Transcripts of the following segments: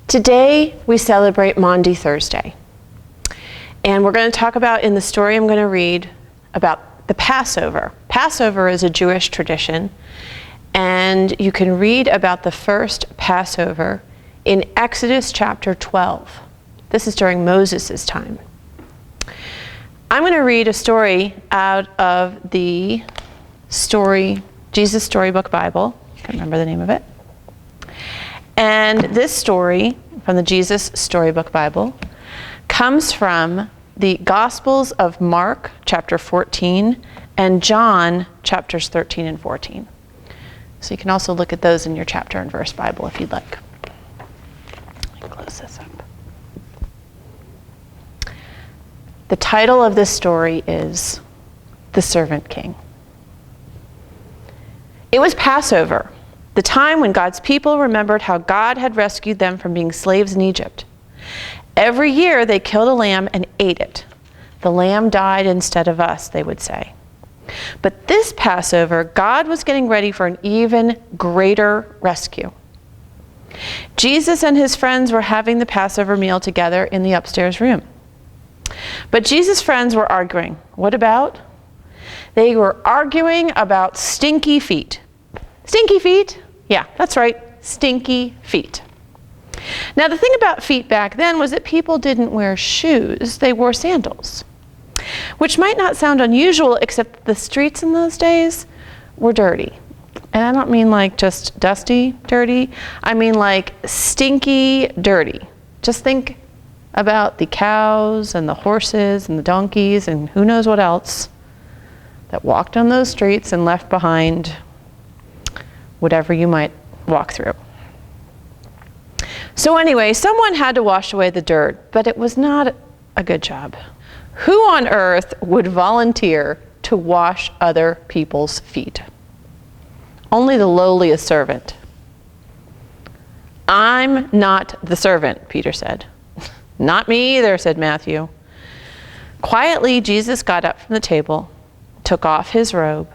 Today we celebrate Maundy Thursday. And we're going to talk about, in the story I'm going to read, about the Passover. Passover is a Jewish tradition, and you can read about the first Passover in Exodus chapter 12. This is during Moses' time. I'm going to read a story out of the Jesus Storybook Bible. I can't remember the name of it. And this story from the Jesus Storybook Bible comes from the Gospels of Mark, chapter 14, and John, chapters 13 and 14. So you can also look at those in your chapter and verse Bible if you'd like. Let me close this up. The title of this story is The Servant King. It was Passover, the time when God's people remembered how God had rescued them from being slaves in Egypt. Every year they killed a lamb and ate it. The lamb died instead of us, they would say. But this Passover, God was getting ready for an even greater rescue. Jesus and his friends were having the Passover meal together in the upstairs room. But Jesus' friends were arguing. What about? They were arguing about stinky feet. Stinky feet? Yeah, that's right, stinky feet. Now, the thing about feet back then was that people didn't wear shoes, they wore sandals. Which might not sound unusual, except the streets in those days were dirty. And I don't mean like just dusty dirty, I mean like stinky dirty. Just think about the cows and the horses and the donkeys and who knows what else that walked on those streets and left behind whatever you might walk through. So anyway, someone had to wash away the dirt, but it was not a good job. Who on earth would volunteer to wash other people's feet? Only the lowliest servant. I'm not the servant, Peter said. Not me either, said Matthew. Quietly, Jesus got up from the table, took off his robe,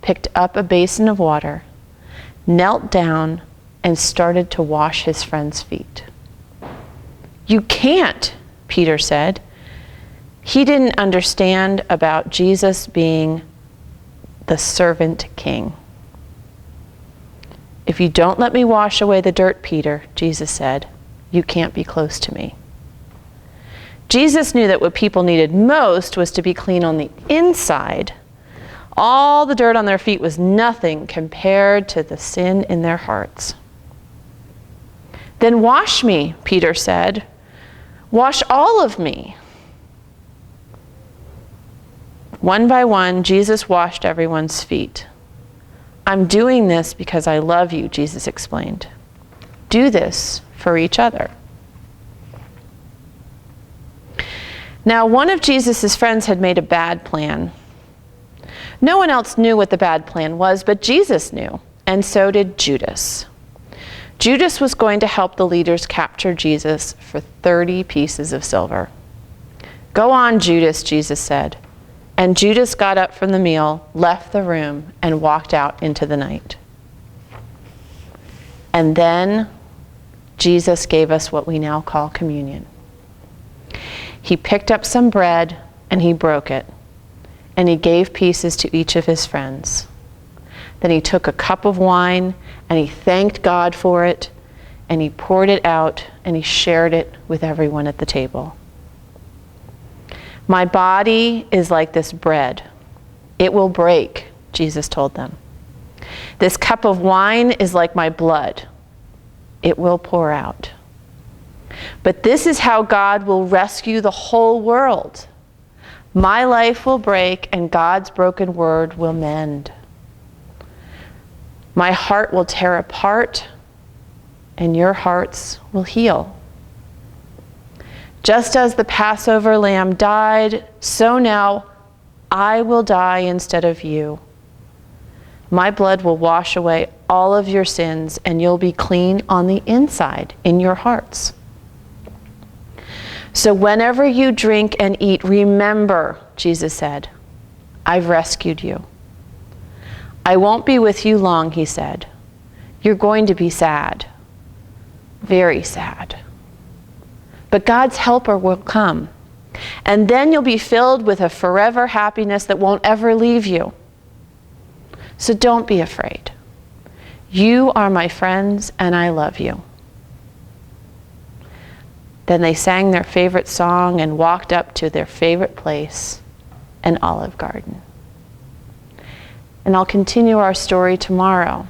picked up a basin of water, knelt down, and started to wash his friend's feet. You can't, Peter said. He didn't understand about Jesus being the servant king. If you don't let me wash away the dirt, Peter, Jesus said, you can't be close to me. Jesus knew that what people needed most was to be clean on the inside. All the dirt on their feet was nothing compared to the sin in their hearts. Then wash me, Peter said. Wash all of me. One by one, Jesus washed everyone's feet. I'm doing this because I love you, Jesus explained. Do this for each other. Now, one of Jesus' friends had made a bad plan. No one else knew what the bad plan was, but Jesus knew, and so did Judas. Judas was going to help the leaders capture Jesus for 30 pieces of silver. Go on, Judas, Jesus said. And Judas got up from the meal, left the room, and walked out into the night. And then Jesus gave us what we now call communion. He picked up some bread and he broke it, and he gave pieces to each of his friends. Then he took a cup of wine and he thanked God for it, and he poured it out and he shared it with everyone at the table. My body is like this bread. It will break, Jesus told them. This cup of wine is like my blood. It will pour out. But this is how God will rescue the whole world. My life will break and God's broken word will mend. My heart will tear apart and your hearts will heal. Just as the Passover lamb died, so now I will die instead of you. My blood will wash away all of your sins, and you'll be clean on the inside, in your hearts. So whenever you drink and eat, remember, Jesus said, I've rescued you. I won't be with you long, he said. You're going to be sad. Very sad. But God's helper will come. And then you'll be filled with a forever happiness that won't ever leave you. So don't be afraid. You are my friends, and I love you. Then they sang their favorite song and walked up to their favorite place, an olive garden. And I'll continue our story tomorrow.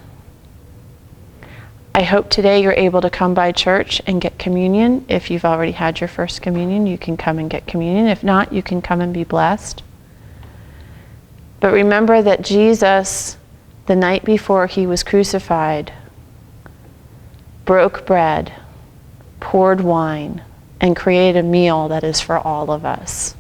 I hope today you're able to come by church and get communion. If you've already had your first communion, you can come and get communion. If not, you can come and be blessed. But remember that Jesus, the night before he was crucified, broke bread, poured wine, and created a meal that is for all of us.